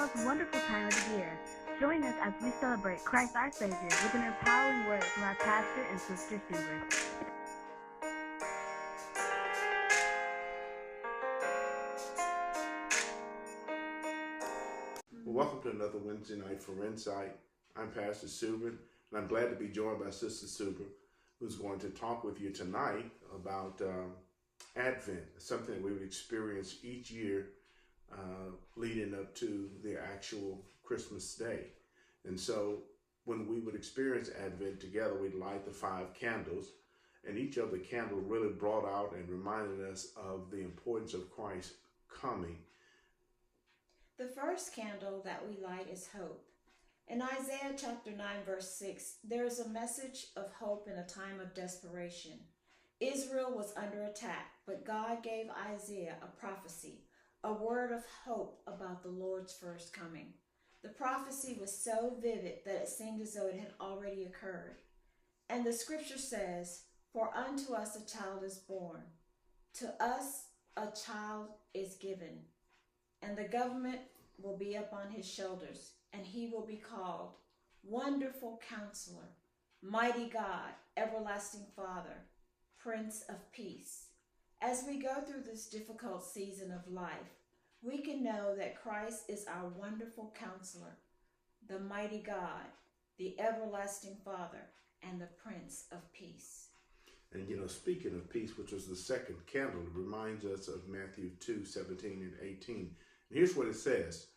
most wonderful time of the year. Join us as we celebrate Christ our Savior with an empowering word from our pastor and sister Suber. Well, welcome to another Wednesday night for Insight. I'm Pastor Suber, and I'm glad to be joined by Sister Suber, who's going to talk with you tonight about Advent, something that we would experience each year leading up to the actual Christmas day. And so when we would experience Advent together, we'd light the 5 candles, and each of the candles really brought out and reminded us of the importance of Christ coming. The first candle that we light is hope. In Isaiah chapter 9, verse 6, there is a message of hope in a time of desperation. Israel was under attack, but God gave Isaiah a prophecy, a word of hope about the Lord's first coming. The prophecy was so vivid that it seemed as though it had already occurred. And the scripture says, "For unto us a child is born, to us a child is given, and the government will be upon his shoulders, and he will be called Wonderful Counselor, Mighty God, Everlasting Father, Prince of Peace." As we go through this difficult season of life, we can know that Christ is our wonderful counselor, the mighty God, the everlasting Father, and the Prince of Peace. And speaking of peace, which was the second candle, it reminds us of Matthew 2:17 and 18. And here's what it says.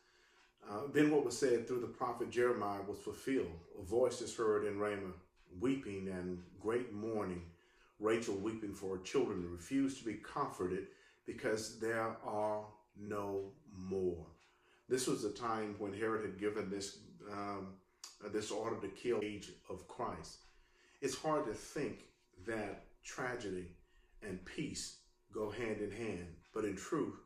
Then what was said through the prophet Jeremiah was fulfilled. A voice is heard in Ramah, weeping and great mourning. Rachel weeping for her children and refused to be comforted because there are no more. This was the time when Herod had given this order to kill the age of Christ. It's hard to think that tragedy and peace go hand in hand, but in truth,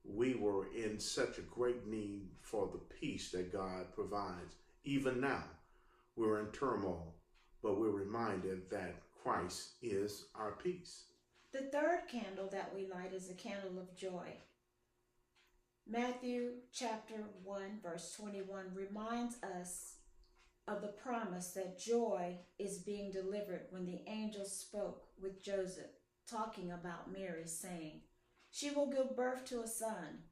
we were in such a great need for the peace that God provides. Even now, we're in turmoil, but we're reminded that Christ is our peace. The third candle that we light is a candle of joy. Matthew chapter 1, verse 21 reminds us of the promise that joy is being delivered when the angel spoke with Joseph, talking about Mary, saying, "She will give birth to a son,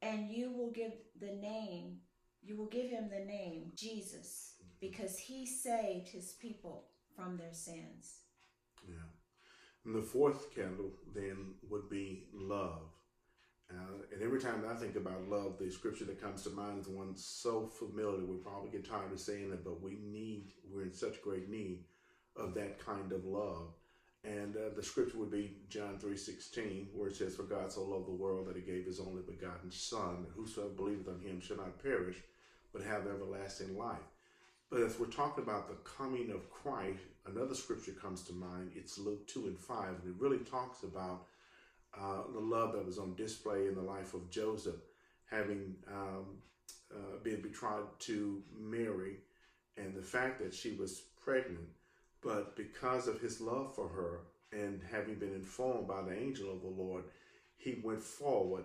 and you will give him the name Jesus, because he saved his people from their sins." Yeah. And the fourth candle then would be love. And every time I think about love, the scripture that comes to mind is one so familiar, we probably get tired of saying it, but we're in such great need of that kind of love. And the scripture would be John 3:16, where it says, "For God so loved the world that he gave his only begotten Son, that whosoever believeth on him shall not perish, but have everlasting life." But as we're talking about the coming of Christ, another scripture comes to mind. It's Luke 2:5, and it really talks about the love that was on display in the life of Joseph, having been betrothed to Mary, and the fact that she was pregnant. But because of his love for her and having been informed by the angel of the Lord, he went forward,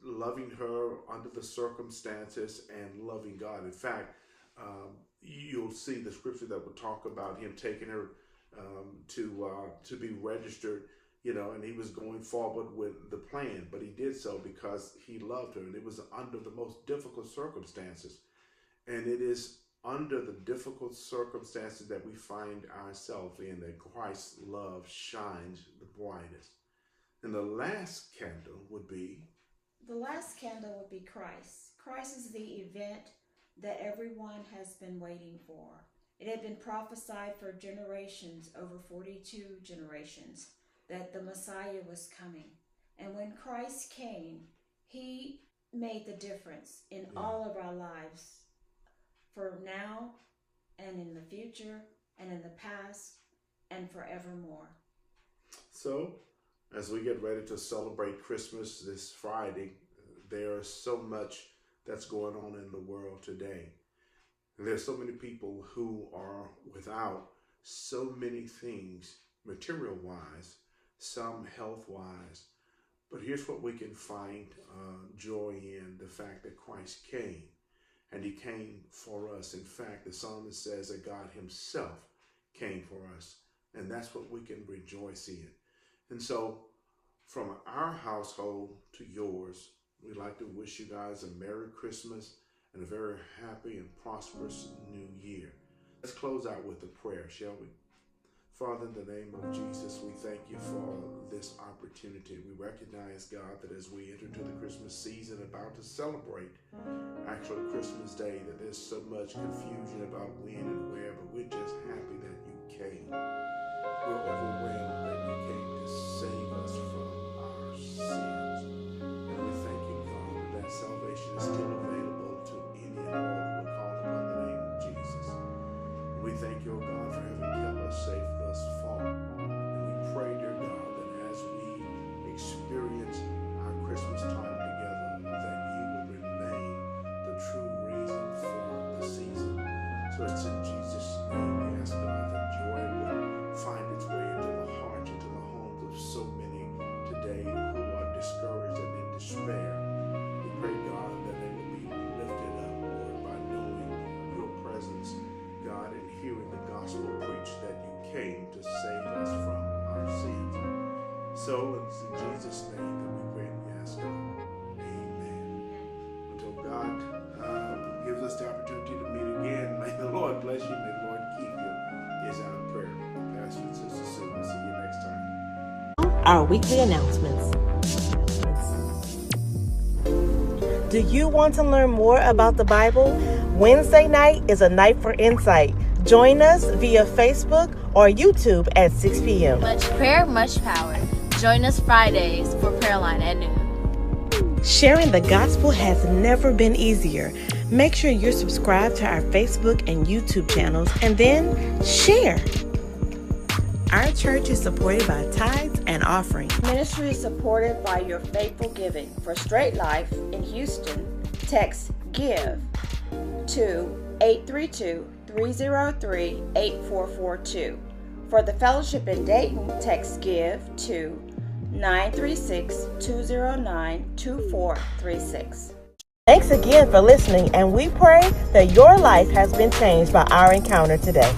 loving her under the circumstances and loving God. In fact, you'll see the scripture that will talk about him taking her to be registered, and he was going forward with the plan, but he did so because he loved her, and it was under the most difficult circumstances. And it is under the difficult circumstances that we find ourselves in that Christ's love shines the brightest. And the last candle would be? The last candle would be Christ. Christ is the event that everyone has been waiting for. It had been prophesied for generations, over 42 generations, that the Messiah was coming. And when Christ came, he made the difference in all of our lives, for now and in the future and in the past and forevermore. So, as we get ready to celebrate Christmas this Friday, there is so much that's going on in the world today. And there's so many people who are without so many things material-wise, some health-wise, But here's what we can find joy in: the fact that Christ came, and he came for us. In fact, the psalmist says that God himself came for us, and that's what we can rejoice in. And so from our household to yours, we'd like to wish you guys a Merry Christmas and a very happy and prosperous New Year. Let's close out with a prayer, shall we? Father, in the name of Jesus, we thank you for this opportunity. We recognize, God, that as we enter into the Christmas season, about to celebrate actually Christmas Day, that there's so much confusion about when and where, but we're just happy that you came. We're overwhelmed that you came to save us from our sins. And we thank you, God, that salvation is still available to any and all who will call upon the name of Jesus. And we thank you, oh God, for having kept us safe thus far. And we pray, dear God, that as we experience our Christmas time together, that you would remain the true reason for the season. So it's in Jesus' name we ask, God, that joy would find its way into the hearts, into the homes of so many today who are discouraged and in despair. We pray, God, that they will be lifted up, Lord, by knowing your presence, God, and hearing the gospel preached that you came to save us from our sins. So it's in Jesus' name that we pray and we ask, God. Amen. Until God gives us the opportunity to meet again, may the Lord bless you, may the Lord keep you, is our prayer. Pastor and Sister Sue, we'll see you next time. Our weekly announcements. Do you want to learn more about the Bible? Wednesday night is a night for insight. Join us via Facebook or YouTube at 6 p.m. Much prayer, much power. Join us Fridays for prayer line at noon. Sharing the gospel has never been easier. Make sure you're subscribed to our Facebook and YouTube channels and then share. Our church is supported by tithes and offerings. Ministry is supported by your faithful giving. For Straight Life in Houston, text GIVE to 832-303-8442. For the Fellowship in Dayton, text GIVE to 936-209-2436. Thanks again for listening, and we pray that your life has been changed by our encounter today.